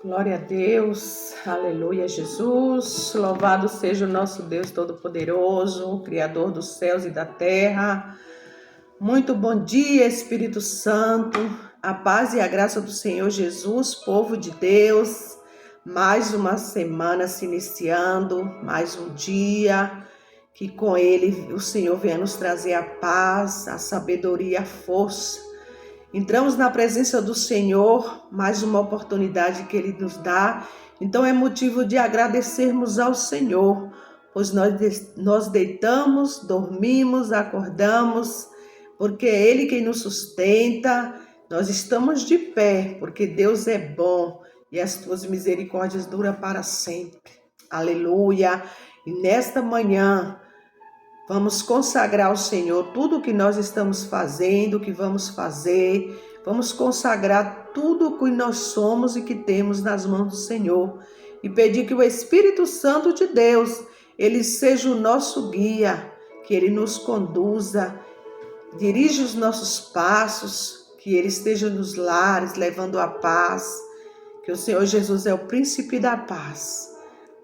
Glória a Deus, aleluia, Jesus, louvado seja o nosso Deus Todo-Poderoso, Criador dos céus e da terra. Muito bom dia, Espírito Santo, a paz e a graça do Senhor Jesus, povo de Deus. Mais uma semana se iniciando, mais um dia, que com ele o Senhor venha nos trazer a paz, a sabedoria, a força. Entramos na presença do Senhor, mais uma oportunidade que Ele nos dá. Então é motivo de agradecermos ao Senhor, pois nós deitamos, dormimos, acordamos, porque é Ele quem nos sustenta. Nós estamos de pé, porque Deus é bom e as tuas misericórdias duram para sempre. Aleluia! E nesta manhã, vamos consagrar ao Senhor tudo o que nós estamos fazendo, o que vamos fazer. Vamos consagrar tudo o que nós somos e que temos nas mãos do Senhor. E pedir que o Espírito Santo de Deus, Ele seja o nosso guia, que Ele nos conduza, dirija os nossos passos, que Ele esteja nos lares, levando a paz. Que o Senhor Jesus é o príncipe da paz.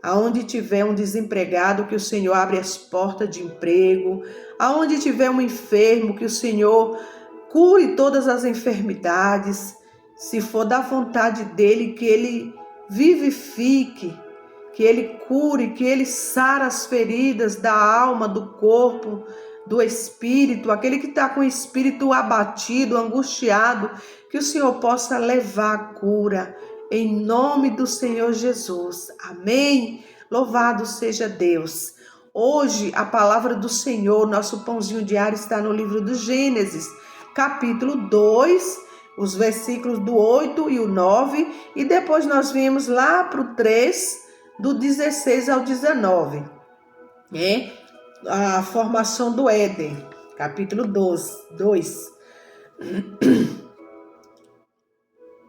Aonde tiver um desempregado, que o Senhor abre as portas de emprego. Aonde tiver um enfermo, que o Senhor cure todas as enfermidades. Se for da vontade dEle, que Ele vivifique, que Ele cure, que Ele sara as feridas da alma, do corpo, do espírito. Aquele que está com o espírito abatido, angustiado, que o Senhor possa levar a cura. Em nome do Senhor Jesus. Amém? Louvado seja Deus. Hoje, a palavra do Senhor, nosso pãozinho diário, está no livro do Gênesis, capítulo 2, os versículos do 8 e o 9. E depois nós viemos lá para o 3, do 16 ao 19. A formação do Éden, capítulo 2.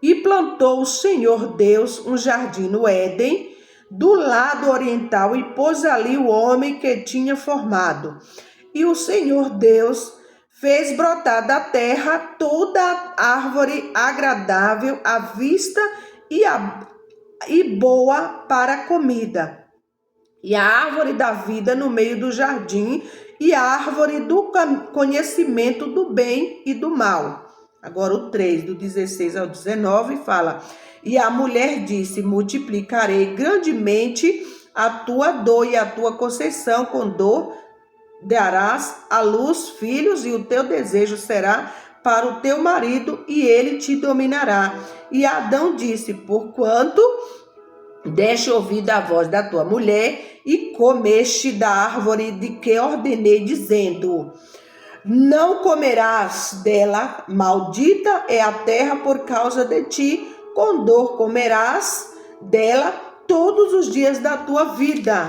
E plantou o Senhor Deus um jardim no Éden, do lado oriental, e pôs ali o homem que tinha formado. E o Senhor Deus fez brotar da terra toda árvore agradável à vista e boa para a comida, e a árvore da vida no meio do jardim, e a árvore do conhecimento do bem e do mal. Agora o 3, do 16 ao 19, fala: E a mulher disse: multiplicarei grandemente a tua dor e a tua conceição, com dor darás à luz filhos, e o teu desejo será para o teu marido, e ele te dominará. E Adão disse: porquanto deste ouvido a voz da tua mulher, e comeste da árvore de que ordenei, dizendo: não comerás dela, maldita é a terra por causa de ti, com dor comerás dela todos os dias da tua vida.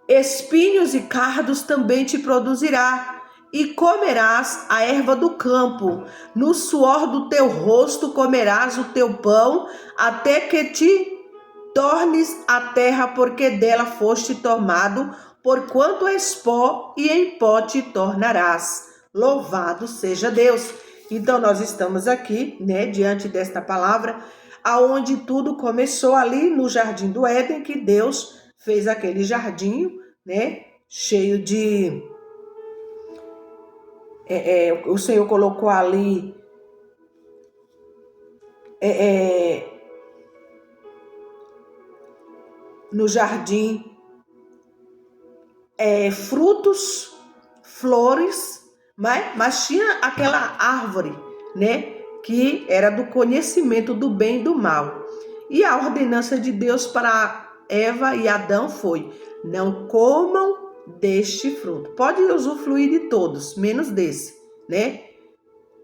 Espinhos e cardos também te produzirá, e comerás a erva do campo. No suor do teu rosto comerás o teu pão, até que te tornes a terra, porque dela foste tomado, porquanto és pó, e em pó te tornarás. Louvado seja Deus. Então nós estamos aqui, diante desta palavra, aonde tudo começou ali no jardim do Éden, que Deus fez aquele jardim, cheio de... o Senhor colocou ali no jardim frutos, flores, mas tinha aquela árvore, que era do conhecimento do bem e do mal. E a ordenança de Deus para Eva e Adão foi: não comam deste fruto. Pode usufruir de todos, menos desse,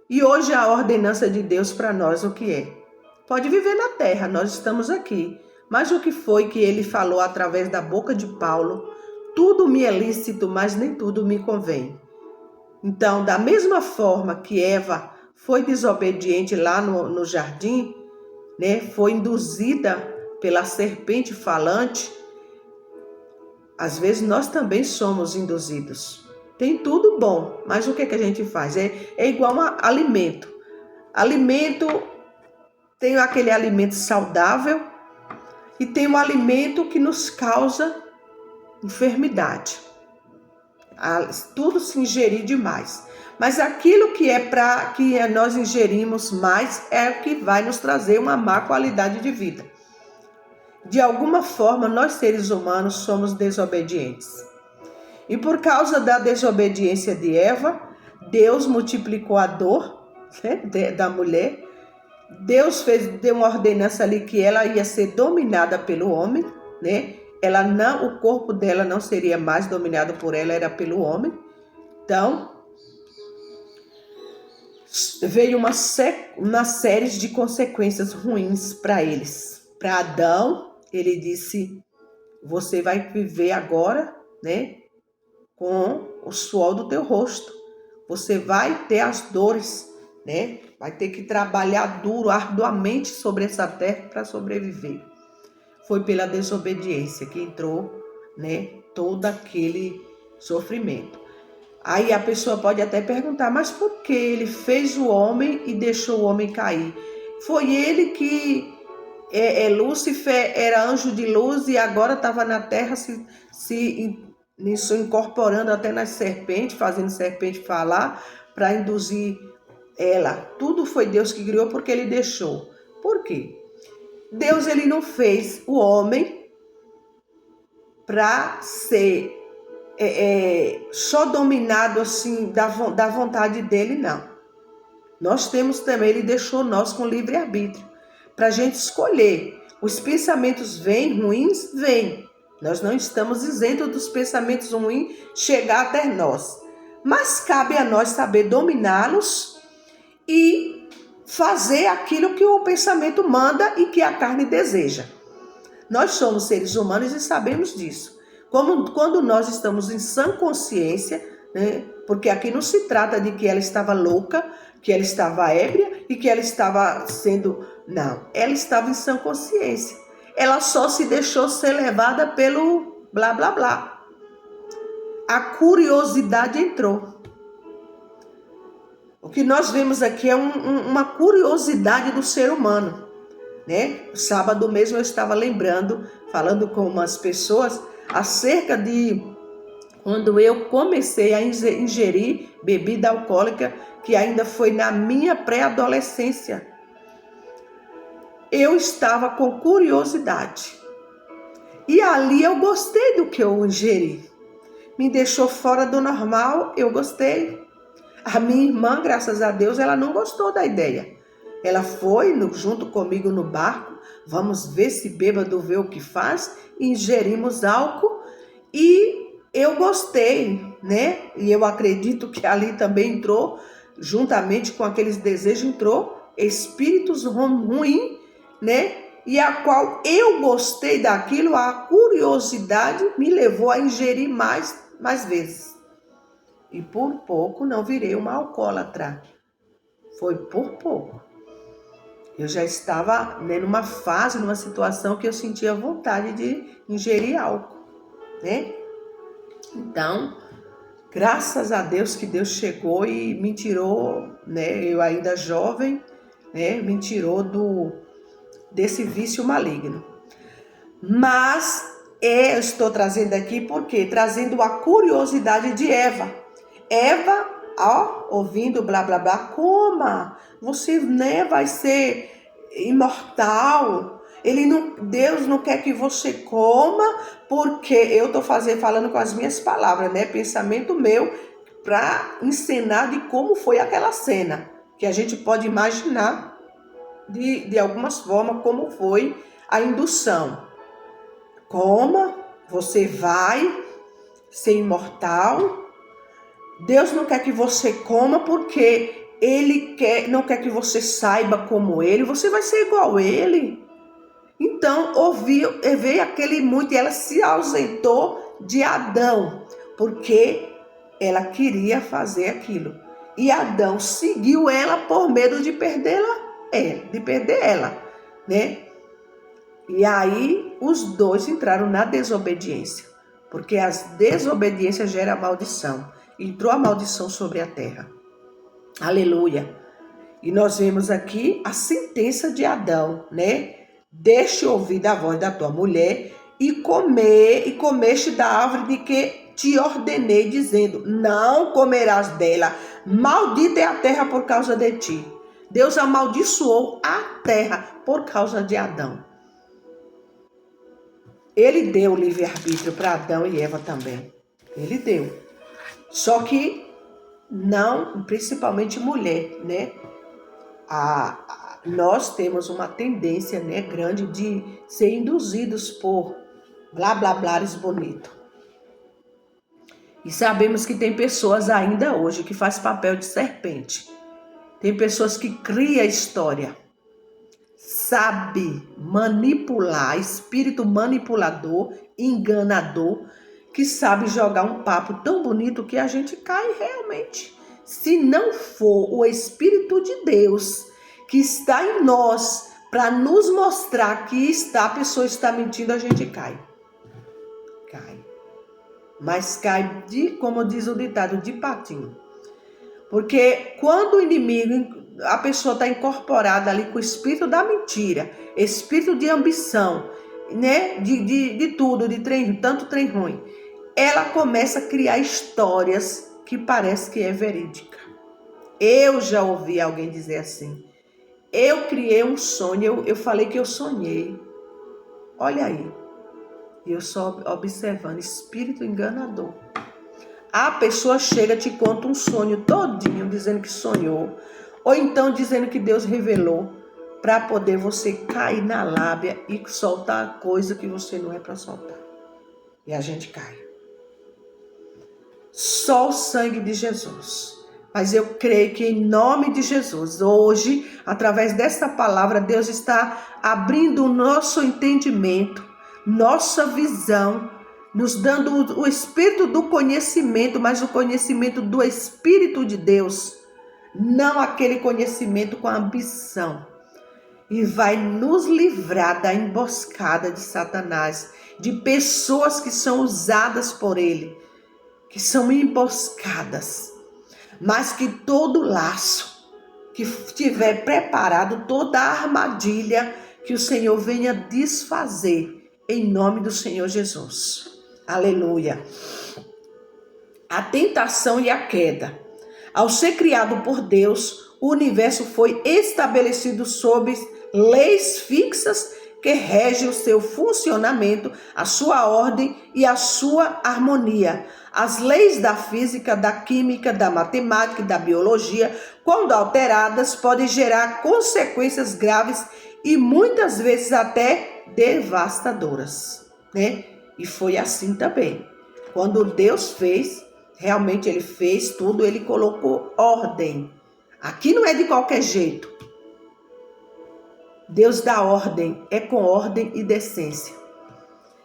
E hoje a ordenança de Deus para nós o que é? Pode viver na terra, nós estamos aqui. Mas o que foi que ele falou através da boca de Paulo? Tudo me é lícito, mas nem tudo me convém. Então, da mesma forma que Eva foi desobediente lá no jardim, foi induzida pela serpente falante, às vezes nós também somos induzidos. Tem tudo bom, mas o que a gente faz? É igual a alimento. Alimento tem aquele alimento saudável e tem um alimento que nos causa enfermidade. Tudo se ingerir demais. Mas aquilo que nós ingerimos mais é o que vai nos trazer uma má qualidade de vida. De alguma forma, nós seres humanos somos desobedientes. E por causa da desobediência de Eva, Deus multiplicou a dor, né, da mulher. Deus deu uma ordenança ali que ela ia ser dominada pelo homem, né? O corpo dela não seria mais dominado por ela, era pelo homem. Então, veio uma série de consequências ruins para eles. Para Adão, ele disse: você vai viver agora, né, com o suor do teu rosto. Você vai ter as dores, né? Vai ter que trabalhar duro, arduamente sobre essa terra para sobreviver. Foi pela desobediência que entrou, né, todo aquele sofrimento. Aí a pessoa pode até perguntar, mas por que ele fez o homem e deixou o homem cair? Foi ele que Lúcifer era anjo de luz e agora estava na terra se incorporando até nas serpentes, fazendo serpente falar para induzir ela. Tudo foi Deus que criou porque ele deixou. Por quê? Deus, ele não fez o homem para ser só dominado assim da vontade dele, não. Nós temos também, ele deixou nós com livre-arbítrio, para a gente escolher. Os pensamentos vêm, ruins, vêm. Nós não estamos isentos dos pensamentos ruins chegar até nós. Mas cabe a nós saber dominá-los e fazer aquilo que o pensamento manda e que a carne deseja. Nós somos seres humanos e sabemos disso. Quando nós estamos em sã consciência, né, porque aqui não se trata de que ela estava louca, que ela estava ébria e que ela estava sendo... Não, ela estava em sã consciência. Ela só se deixou ser levada pelo blá, blá, blá. A curiosidade entrou. O que nós vemos aqui é uma curiosidade do ser humano, né? Sábado mesmo eu estava lembrando, falando com umas pessoas, acerca de quando eu comecei a ingerir bebida alcoólica, que ainda foi na minha pré-adolescência. Eu estava com curiosidade. E ali eu gostei do que eu ingeri. Me deixou fora do normal, eu gostei. A minha irmã, graças a Deus, ela não gostou da ideia. Ela foi junto comigo no barco, vamos ver se bêbado vê o que faz, ingerimos álcool e eu gostei, né? E eu acredito que ali também entrou, juntamente com aqueles desejos, entrou espíritos ruins, né? E a qual eu gostei daquilo, a curiosidade me levou a ingerir mais vezes. E por pouco não virei uma alcoólatra. Foi por pouco. Eu já estava, né, numa fase, numa situação que eu sentia vontade de ingerir álcool, né? Então, graças a Deus que Deus chegou e me tirou, né? Eu ainda jovem, né? Me tirou desse vício maligno. Mas eu estou trazendo aqui porque trazendo a curiosidade de Eva. Eva, ouvindo blá blá blá, coma, você, né, vai ser imortal. Deus não quer que você coma, porque eu estou falando com as minhas palavras, né, pensamento meu, para encenar de como foi aquela cena, que a gente pode imaginar de algumas formas como foi a indução. Coma, você vai ser imortal. Deus não quer que você coma porque Ele não quer que você saiba como Ele. Você vai ser igual a Ele. Então, veio aquele muito e ela se ausentou de Adão, porque ela queria fazer aquilo. E Adão seguiu ela por medo de perder ela, né? E aí os dois entraram na desobediência, porque a desobediência gera maldição. Entrou a maldição sobre a terra. Aleluia. E nós vemos aqui a sentença de Adão, né? Deixe ouvir da voz da tua mulher e comeste da árvore de que te ordenei, dizendo, não comerás dela, maldita é a terra por causa de ti. Deus amaldiçoou a terra por causa de Adão. Ele deu o livre-arbítrio para Adão e Eva também. Ele deu. Só que não, principalmente mulher, né? Nós temos uma tendência, né, grande de ser induzidos por blá blá blá bonito. E sabemos que tem pessoas ainda hoje que faz papel de serpente. Tem pessoas que criam história. Sabe manipular, espírito manipulador, enganador, que sabe jogar um papo tão bonito que a gente cai realmente. Se não for o Espírito de Deus que está em nós para nos mostrar que a pessoa está mentindo, a gente cai. Cai. Mas cai como diz o ditado, de patinho. Porque quando o inimigo, a pessoa está incorporada ali com o espírito da mentira, espírito de ambição, né? De tudo, tanto trem ruim, ela começa a criar histórias que parece que é verídica. Eu já ouvi alguém dizer assim, eu criei um sonho, eu falei que eu sonhei. Olha aí, eu só observando, espírito enganador. A pessoa chega, te conta um sonho todinho, dizendo que sonhou, ou então dizendo que Deus revelou, para poder você cair na lábia e soltar coisa que você não é para soltar. E a gente cai. Só o sangue de Jesus. Mas eu creio que em nome de Jesus, hoje, através dessa palavra, Deus está abrindo o nosso entendimento, nossa visão, nos dando o espírito do conhecimento, mas o conhecimento do Espírito de Deus, não aquele conhecimento com ambição. E vai nos livrar da emboscada de Satanás, de pessoas que são usadas por ele, que são emboscadas, mas que todo laço que estiver preparado, toda a armadilha, que o Senhor venha desfazer, em nome do Senhor Jesus. Aleluia. A tentação e a queda. Ao ser criado por Deus, o universo foi estabelecido sob leis fixas que regem o seu funcionamento, a sua ordem e a sua harmonia. As leis da física, da química, da matemática e da biologia, quando alteradas, podem gerar consequências graves e muitas vezes até devastadoras, né? E foi assim também. Quando Deus fez, realmente ele fez tudo, ele colocou ordem. Aqui não é de qualquer jeito. Deus dá ordem, é com ordem e decência.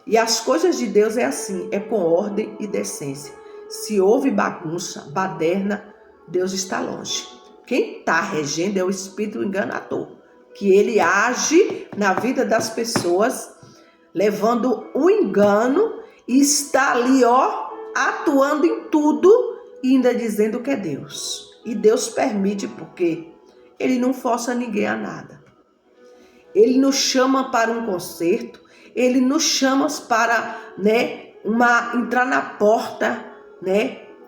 E as coisas de Deus é assim, é com ordem e decência. Se houve bagunça, baderna, Deus está longe. Quem está regendo é o espírito enganador, que ele age na vida das pessoas, levando o engano e está ali, atuando em tudo e ainda dizendo que é Deus. E Deus permite porque ele não força ninguém a nada. Ele nos chama para um concerto, ele nos chama para, entrar na porta,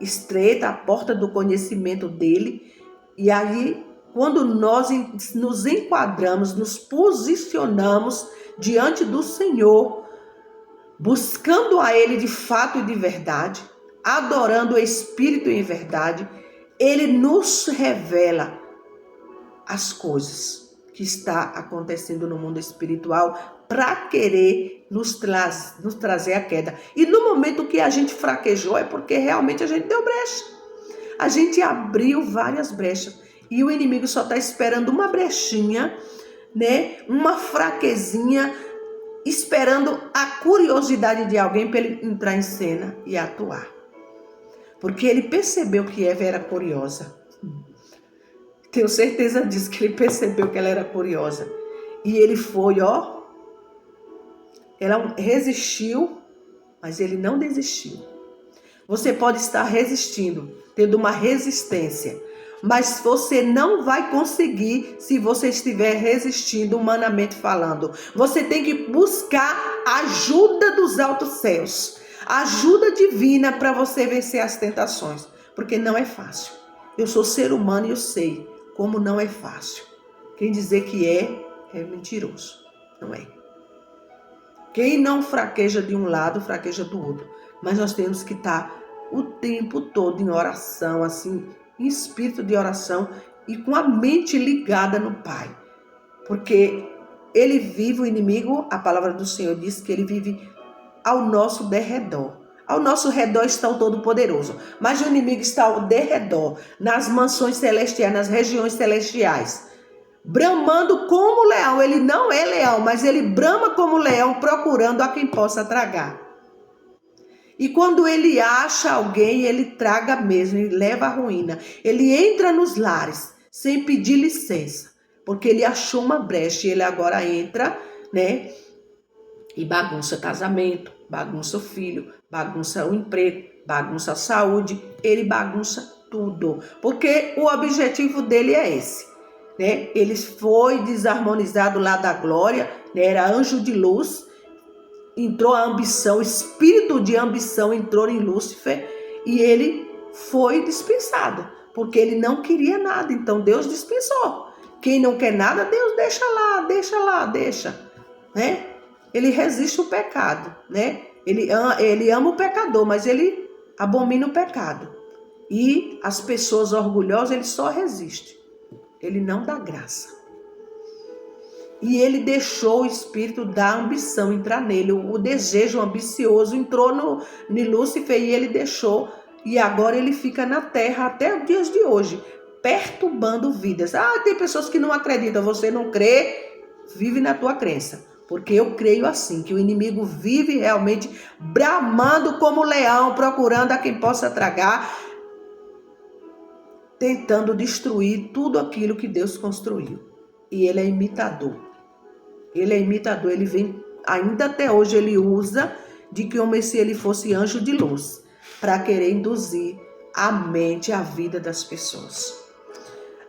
estreita, a porta do conhecimento dele. E aí, quando nós nos enquadramos, nos posicionamos diante do Senhor, buscando a ele de fato e de verdade, adorando o Espírito em verdade, ele nos revela as coisas que está acontecendo no mundo espiritual para querer nos trazer a queda. E no momento que a gente fraquejou é porque realmente a gente deu brecha. A gente abriu várias brechas e o inimigo só está esperando uma brechinha, uma fraquezinha, esperando a curiosidade de alguém para ele entrar em cena e atuar. Porque ele percebeu que Eva era curiosa. Tenho certeza disso, que ele percebeu que ela era curiosa. E ele foi, ela resistiu, mas ele não desistiu. Você pode estar resistindo, tendo uma resistência. Mas você não vai conseguir se você estiver resistindo humanamente falando. Você tem que buscar a ajuda dos altos céus, ajuda divina para você vencer as tentações, porque não é fácil. Eu sou ser humano e eu sei como não é fácil. Quem dizer que é mentiroso, não é. Quem não fraqueja de um lado, fraqueja do outro. Mas nós temos que estar o tempo todo em oração, assim, em espírito de oração e com a mente ligada no Pai. Porque ele vive, o inimigo, a palavra do Senhor diz que ele vive ao nosso derredor. Ao nosso redor está o Todo-Poderoso, mas o inimigo está ao derredor, nas mansões celestiais, nas regiões celestiais, bramando como leão. Ele não é leão, mas ele brama como leão, procurando a quem possa tragar. E quando ele acha alguém, ele traga mesmo, ele leva a ruína. Ele entra nos lares sem pedir licença, porque ele achou uma brecha e ele agora entra, né? E bagunça casamento, bagunça o filho, bagunça o emprego, bagunça a saúde, ele bagunça tudo. Porque o objetivo dele é esse, né? Ele foi desarmonizado lá da glória, né? Era anjo de luz, entrou a ambição, o espírito de ambição entrou em Lúcifer e ele foi dispensado, porque ele não queria nada, então Deus dispensou. Quem não quer nada, Deus deixa, né? Ele resiste o pecado, né? Ele ama o pecador, mas ele abomina o pecado. E as pessoas orgulhosas, ele só resiste. Ele não dá graça. E ele deixou o espírito da ambição entrar nele. O desejo ambicioso entrou no Lúcifer e ele deixou. E agora ele fica na terra até os dias de hoje, perturbando vidas. Tem pessoas que não acreditam. Você não crê, vive na tua crença. Porque eu creio assim, que o inimigo vive realmente bramando como leão, procurando a quem possa tragar, tentando destruir tudo aquilo que Deus construiu. E ele é imitador. Ele vem, ainda até hoje ele usa de que como se ele fosse anjo de luz, para querer induzir a mente, a vida das pessoas.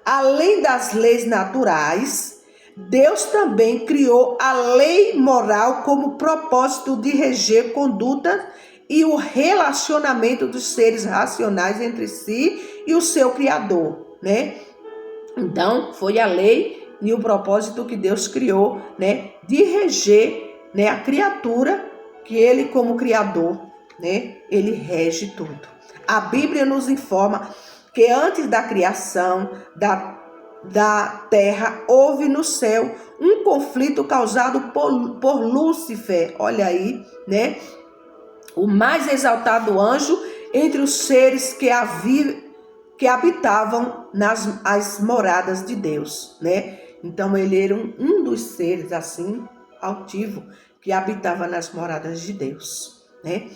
Além das leis naturais, Deus também criou a lei moral como propósito de reger conduta e o relacionamento dos seres racionais entre si e o seu Criador, né? Então, foi a lei e o propósito que Deus criou, né, de reger, né, a criatura, que ele como Criador, né, ele rege tudo. A Bíblia nos informa que antes da criação da terra, houve no céu um conflito causado por Lúcifer, olha aí, né? O mais exaltado anjo entre os seres que habitavam as moradas de Deus, né? Então ele era um dos seres assim, altivo, que habitava nas moradas de Deus, né?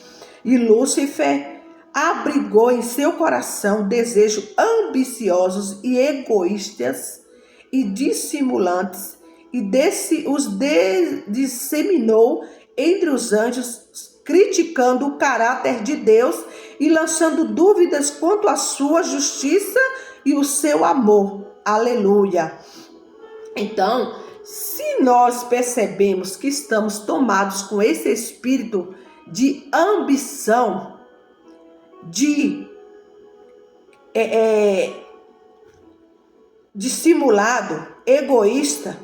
E Lúcifer abrigou em seu coração desejos ambiciosos e egoístas e dissimulantes e os disseminou entre os anjos, criticando o caráter de Deus e lançando dúvidas quanto à sua justiça e o seu amor. Aleluia! Então, se nós percebemos que estamos tomados com esse espírito de ambição, dissimulado, egoísta,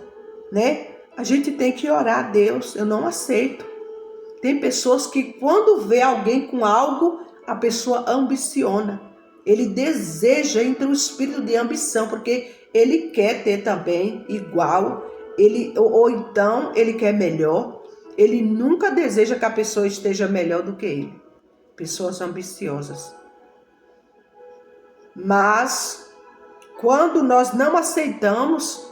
né? A gente tem que orar a Deus. Eu não aceito. Tem pessoas que quando vê alguém com algo, a pessoa ambiciona. Ele deseja, entra um espírito de ambição, porque ele quer ter também igual, ou então ele quer melhor. Ele nunca deseja que a pessoa esteja melhor do que ele. Pessoas ambiciosas. Mas quando nós não aceitamos,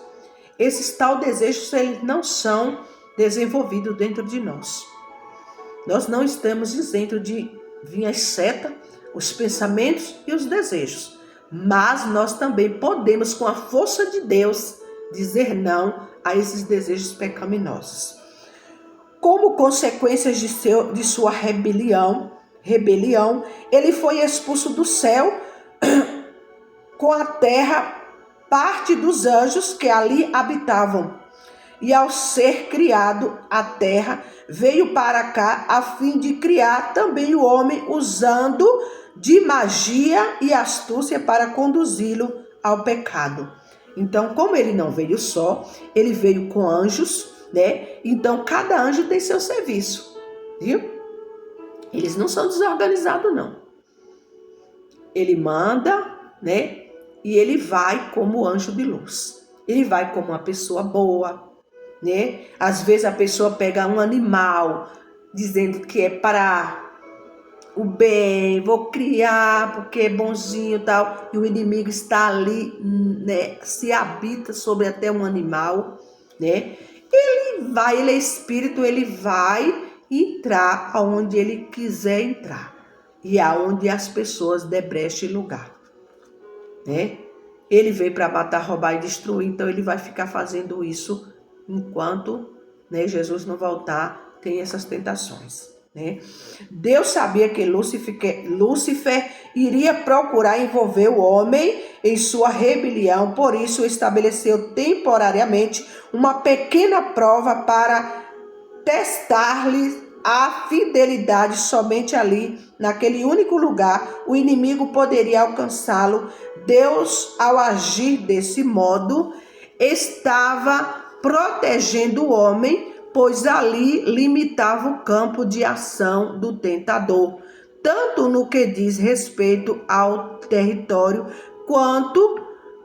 esses tal desejos, eles não são desenvolvidos dentro de nós. Nós não estamos isentos de vir as setas, os pensamentos e os desejos. Mas nós também podemos, com a força de Deus, dizer não a esses desejos pecaminosos. Como consequências de sua rebelião, ele foi expulso do céu com a terra parte dos anjos que ali habitavam. E ao ser criado a terra, veio para cá a fim de criar também o homem, usando de magia e astúcia para conduzi-lo ao pecado. Então, como ele não veio só, ele veio com anjos, né? Então, cada anjo tem seu serviço, viu? Eles não são desorganizados, não. Ele manda, né? E ele vai como anjo de luz. Ele vai como uma pessoa boa, né? Às vezes a pessoa pega um animal, dizendo que é para o bem, vou criar porque é bonzinho e tal, e o inimigo está ali, né? Se habita sobre até um animal, né? Ele é espírito, ele vai entrar aonde ele quiser entrar e aonde as pessoas der brecha e lugar, né? Ele veio para matar, roubar e destruir, então ele vai ficar fazendo isso enquanto, né, Jesus não voltar, tem essas tentações, né? Deus sabia que Lúcifer iria procurar envolver o homem em sua rebelião, por isso estabeleceu temporariamente uma pequena prova para testar-lhe a fidelidade. Somente ali, naquele único lugar, o inimigo poderia alcançá-lo. Deus, ao agir desse modo, estava protegendo o homem, pois ali limitava o campo de ação do tentador, tanto no que diz respeito ao território, quanto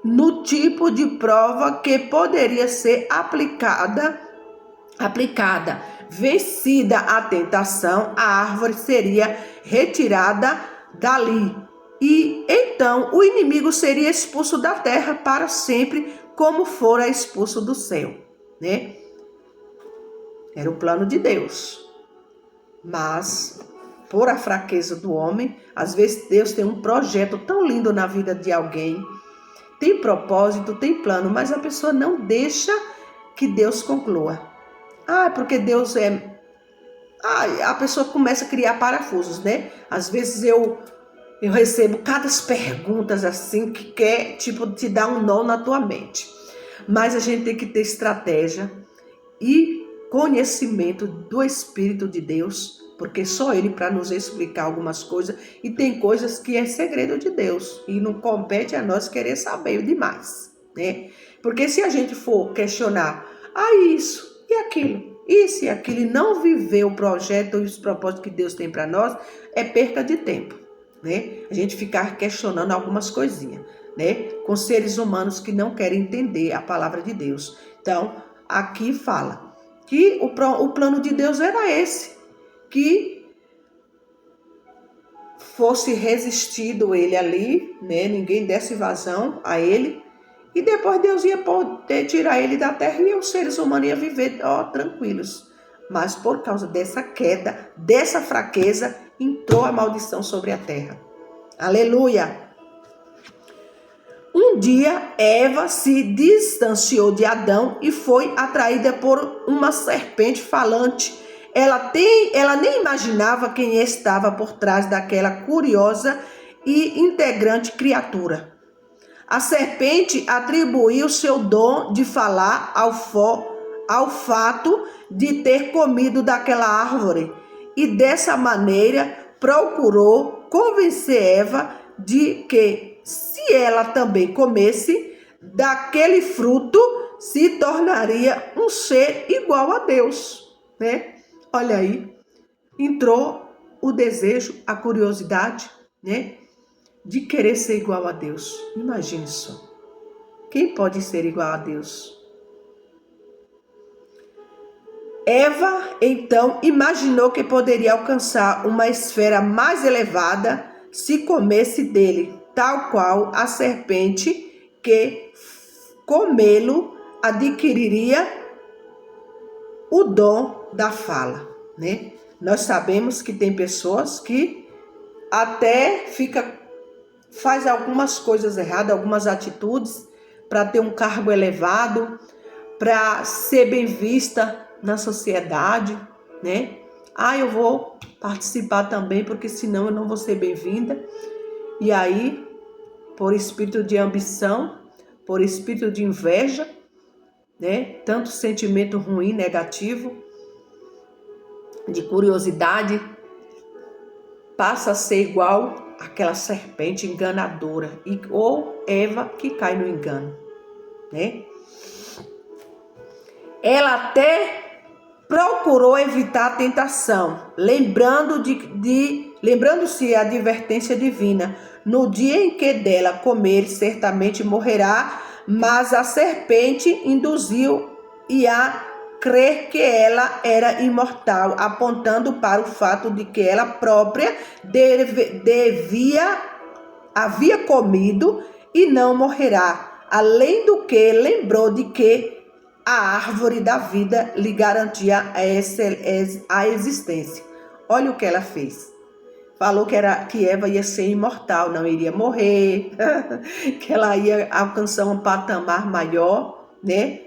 no tipo de prova que poderia ser aplicada. Vencida a tentação, a árvore seria retirada dali, e então o inimigo seria expulso da terra para sempre, como fora expulso do céu, né? Era o plano de Deus. Mas, por a fraqueza do homem, às vezes Deus tem um projeto tão lindo na vida de alguém, tem propósito, tem plano, mas a pessoa não deixa que Deus conclua. Porque Deus é... a pessoa começa a criar parafusos, né? Às vezes eu recebo cada perguntas assim que quer, tipo, te dar um nó na tua mente. Mas a gente tem que ter estratégia e conhecimento do Espírito de Deus, porque só Ele para nos explicar algumas coisas, e tem coisas que é segredo de Deus e não compete a nós querer saber demais, né? Porque se a gente for questionar, isso e aquilo, isso e aquilo, e não viver o projeto e os propósitos que Deus tem para nós, é perca de tempo, né? A gente ficar questionando algumas coisinhas, né? Com seres humanos que não querem entender a palavra de Deus. Então, aqui fala que o plano de Deus era esse, que fosse resistido ele ali, né? Ninguém desse vazão a ele, e depois Deus ia poder tirar ele da terra e os seres humanos iam viver tranquilos. Mas por causa dessa queda, dessa fraqueza, entrou a maldição sobre a terra. Aleluia! Um dia, Eva se distanciou de Adão e foi atraída por uma serpente falante. Ela nem imaginava quem estava por trás daquela curiosa e integrante criatura. A serpente atribuiu seu dom de falar ao fato de ter comido daquela árvore, e dessa maneira procurou convencer Eva de que, se ela também comesse daquele fruto, se tornaria um ser igual a Deus, né? Olha aí, entrou o desejo, a curiosidade, né? De querer ser igual a Deus. Imagine só. Quem pode ser igual a Deus? Eva, então, imaginou que poderia alcançar uma esfera mais elevada se comesse dele, tal qual a serpente, que comê-lo adquiriria o dom da fala, né? Nós sabemos que tem pessoas que até faz algumas coisas erradas, algumas atitudes para ter um cargo elevado, para ser bem vista na sociedade, né? Eu vou participar também, porque senão eu não vou ser bem-vinda. E aí por espírito de ambição, por espírito de inveja, né? Tanto sentimento ruim, negativo, de curiosidade, passa a ser igual àquela serpente enganadora, ou Eva que cai no engano, né? Ela até procurou evitar a tentação, lembrando-se a advertência divina: no dia em que dela comer, certamente morrerá. Mas a serpente induziu-e a crer que ela era imortal, apontando para o fato de que ela própria havia comido e não morrerá. Além do que, lembrou de que a árvore da vida lhe garantia a existência. Olha o que ela fez. Falou que Eva ia ser imortal, não iria morrer, que ela ia alcançar um patamar maior, né?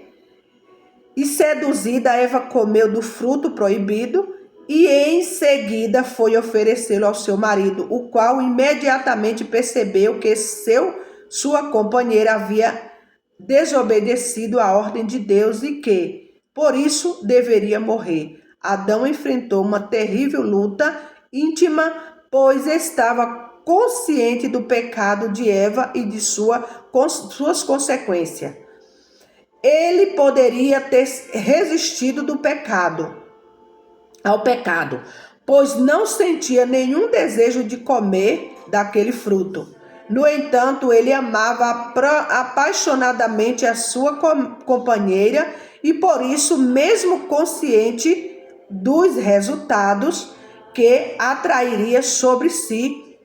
E seduzida, Eva comeu do fruto proibido e em seguida foi oferecê-lo ao seu marido, o qual imediatamente percebeu que sua companheira havia desobedecido à ordem de Deus e que, por isso, deveria morrer. Adão enfrentou uma terrível luta íntima, pois estava consciente do pecado de Eva e de suas consequências. Ele poderia ter resistido ao pecado, pois não sentia nenhum desejo de comer daquele fruto. No entanto, ele amava apaixonadamente a sua companheira e por isso, mesmo consciente dos resultados que atrairia sobre si,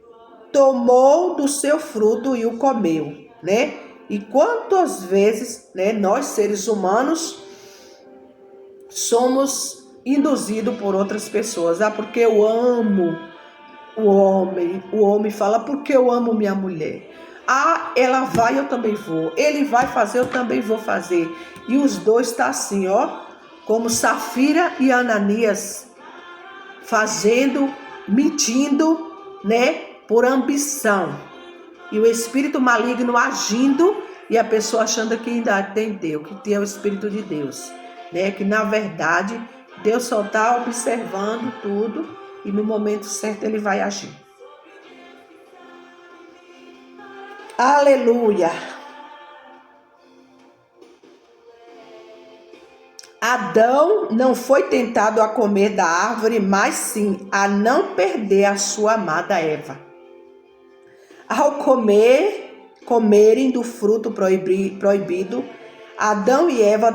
tomou do seu fruto e o comeu, né? E quantas vezes, né, nós seres humanos somos induzidos por outras pessoas. Porque eu amo o homem fala, porque eu amo minha mulher. Ela vai, eu também vou. Ele vai fazer, eu também vou fazer. E os dois estão assim, ó, como Safira e Ananias, fazendo, mentindo, né, por ambição. E o espírito maligno agindo e a pessoa achando que ainda tem Deus, que tem o Espírito de Deus, né? Que na verdade Deus só está observando tudo e no momento certo ele vai agir. Aleluia! Adão não foi tentado a comer da árvore, mas sim a não perder a sua amada Eva. Ao comerem do fruto proibido, Adão e Eva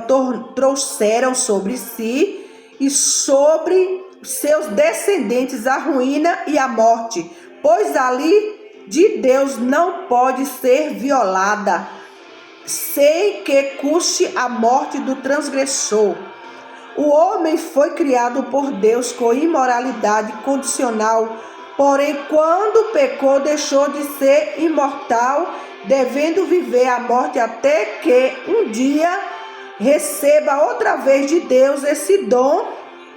trouxeram sobre si e sobre seus descendentes a ruína e a morte, pois a lei de Deus não pode ser violada sem que custe a morte do transgressor. O homem foi criado por Deus com imoralidade condicional, porém, quando pecou, deixou de ser imortal, devendo viver a morte até que um dia receba outra vez de Deus esse dom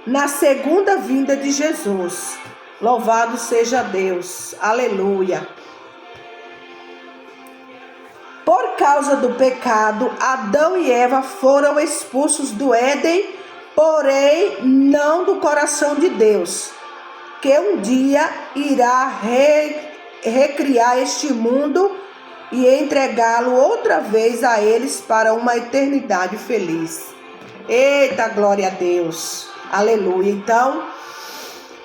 na segunda vinda de Jesus. Louvado seja Deus. Aleluia. Por causa do pecado, Adão e Eva foram expulsos do Éden, porém não do coração de Deus, que um dia irá recriar este mundo e entregá-lo outra vez a eles para uma eternidade feliz. Eita, glória a Deus. Aleluia. Então,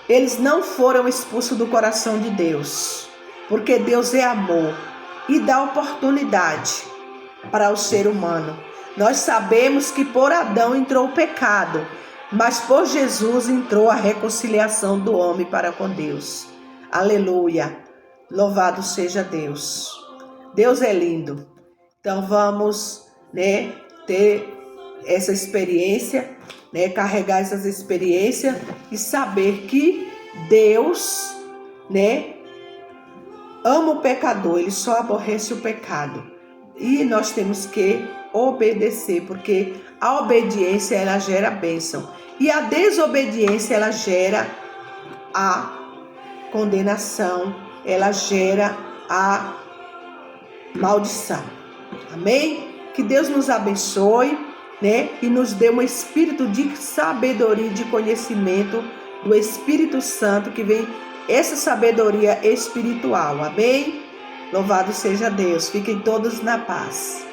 eles não foram expulsos do coração de Deus, porque Deus é amor e dá oportunidade para o ser humano. Nós sabemos que por Adão entrou o pecado, mas por Jesus entrou a reconciliação do homem para com Deus. Aleluia. Louvado seja Deus. Deus é lindo. Então vamos, né, ter essa experiência, né, carregar essas experiências e saber que Deus, né, ama o pecador, ele só aborrece o pecado. E nós temos que obedecer, porque a obediência ela gera bênção e a desobediência ela gera a condenação, ela gera a maldição. Amém? Que Deus nos abençoe, né? E nos dê um espírito de sabedoria e de conhecimento do Espírito Santo, que vem essa sabedoria espiritual. Amém? Louvado seja Deus. Fiquem todos na paz.